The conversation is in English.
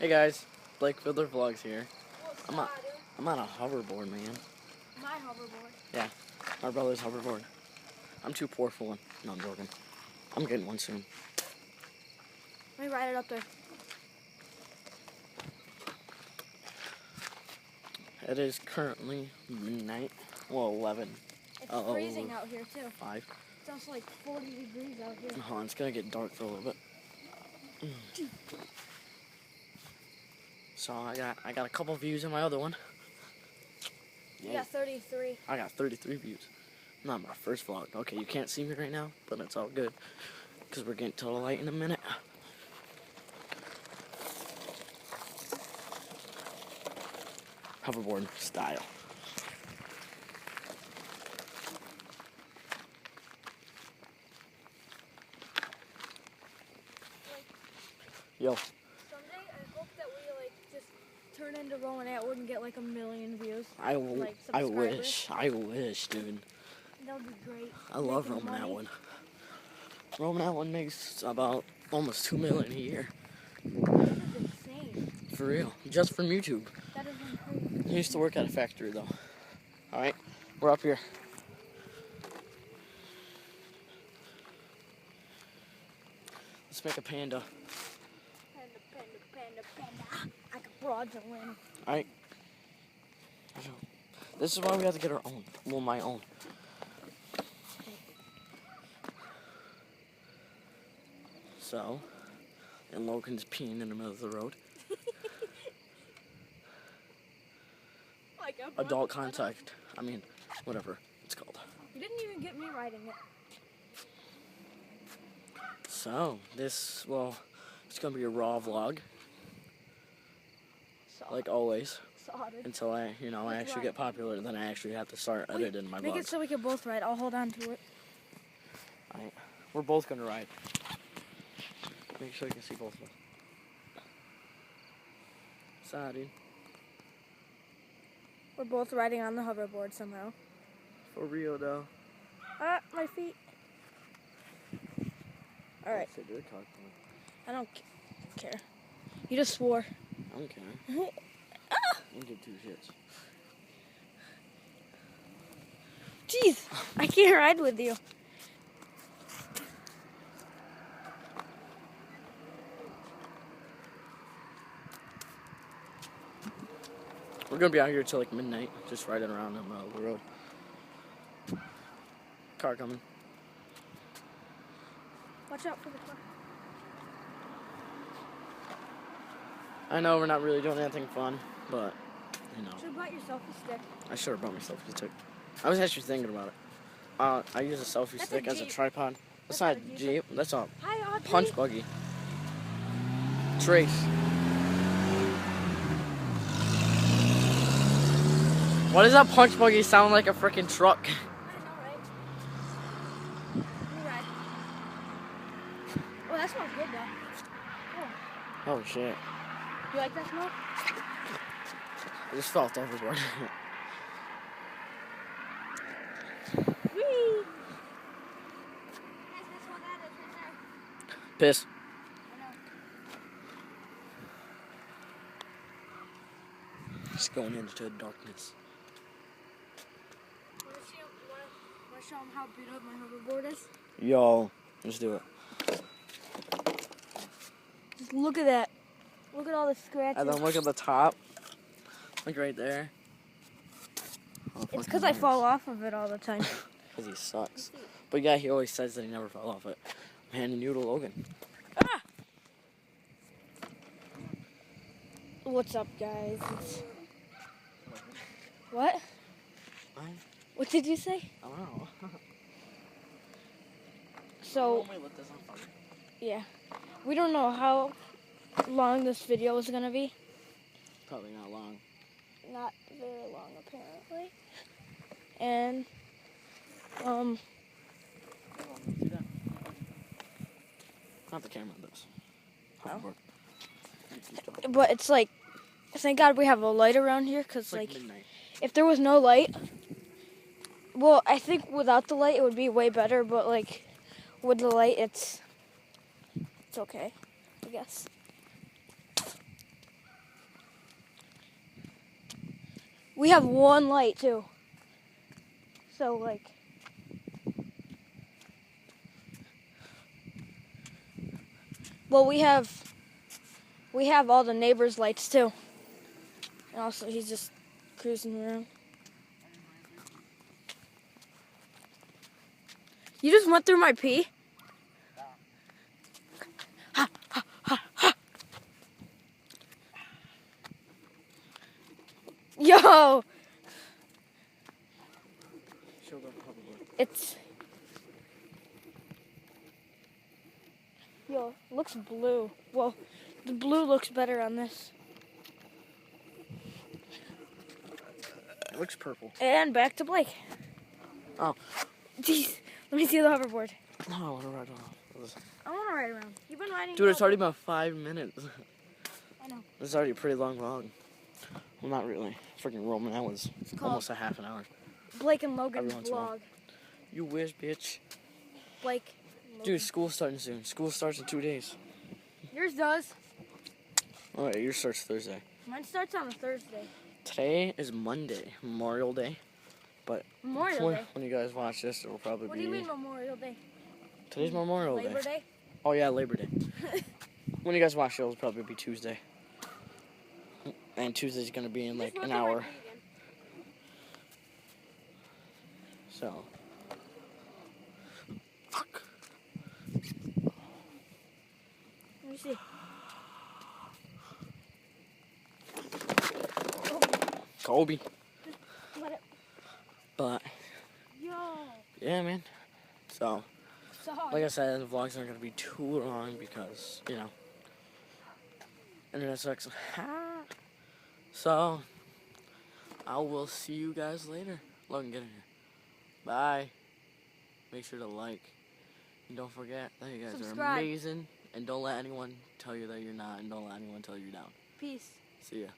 Hey guys, Blake Fiddler Vlogs here. I'm on a hoverboard, man. My hoverboard? Yeah, my brother's hoverboard. I'm too poor for one. No, I'm joking. I'm getting one soon. Let me ride it up there. It is currently midnight. Well, 11. It's freezing out here too. 5. It's also like 40 degrees out here. Hold on, it's gonna get dark for a little bit. So I got a couple views in my other one. You got 33. I got 33 views. Not my first vlog. Okay, you can't see me right now, but it's all good because we're getting to the light in a minute. Hoverboard style. Yo. Someday I hope that we just turn into Roman Atwood and get like 1 million views. I wish, dude. That would be great. I love Roman Atwood. Roman Atwood makes about almost 2 million a year. That is insane. For real. Just from YouTube. That is insane. He used to work at a factory though. Alright, we're up here. Let's make a panda. Panda. I got broads and win. Alright. This is why we have to get our own. Well, my own. So, and Logan's peeing in the middle of the road. Like Adult contact. I mean, whatever it's called. You didn't even get me riding it. So, it's gonna be a raw vlog. Like always. Sorted. Until I actually get popular, then I actually have to start editing my vlogs. Make it so we can both ride. I'll hold on to it. Alright. We're both gonna ride. Make sure you can see both of us. Sorry. We're both riding on the hoverboard somehow. For real though. Ah, my feet. Alright. I don't care. You just swore. I don't care. I don't give 2 shits. Jeez, I can't ride with you. We're gonna be out here till like midnight, just riding around in the middle of the road. Car coming. Watch out for the car. I know we're not really doing anything fun, but you know. You should have bought yourself a stick. I should have brought my selfie stick. I was actually thinking about it. I use a selfie stick as a tripod. That's not a Jeep. That's a punch buggy. Trace. Why does that punch buggy sound like a freaking truck? I know, right? You ride. Oh, that smells good though. Oh shit. You like that smell? I just felt overboard. Whee! Piss. Just going into the darkness. Want to show them how beat up my hoverboard is? Yo, let's do it. Just look at that. Look at all the scratches. And then look at the top. Like right there. Oh, it's because I fall off of it all the time. Because he sucks. But yeah, he always says that he never fell off it. Man, and you to Logan. Ah! What's up, guys? What? What did you say? I don't know. So, yeah. We don't know how long this video is going to be. Probably not long. Not very long, apparently. And, Not the camera, this. Oh. But it's like, thank God we have a light around here, because like if there was no light, well, I think without the light it would be way better, but like with the light it's okay, I guess. We have one light too. So like. Well, we have all the neighbors' lights too. And also, he's just cruising around. You just went through my pee? Ha, ha, ha, ha. Yo! It's... Yo, it looks blue. Well, the blue looks better on this. It looks purple. And back to Blake. Oh. Jeez, let me see the hoverboard. No, I want to ride around. I want to ride around. You've been riding. Dude, it's already about 5 minutes. I know. It's already a pretty long vlog. Well, not really. Freaking Roman, that was almost a half an hour. Blake and Logan's vlog. You wish, bitch. Blake. Dude, school's starting soon. School starts in 2 days. Yours does. Oh, yeah, yours starts Thursday. Mine starts on a Thursday. Today is Monday, Memorial Day. But Memorial Day? When you guys watch this, it will probably be... What do you mean Memorial Day? Today's Memorial Day. Labor Day? Oh, yeah, Labor Day. When you guys watch it, it'll probably be Tuesday. And Tuesday's going to be in like an hour. So... Fuck. Let me see. Kobe. Let it. But... Yo. Yeah, man. So... Sorry. Like I said, the vlogs aren't going to be too long because, you know, internet sucks. So, I will see you guys later. Logan, get in here. Bye. Make sure to like. And don't forget that you guys are amazing. And don't let anyone tell you that you're not. And don't let anyone tell you you're down. Peace. See ya.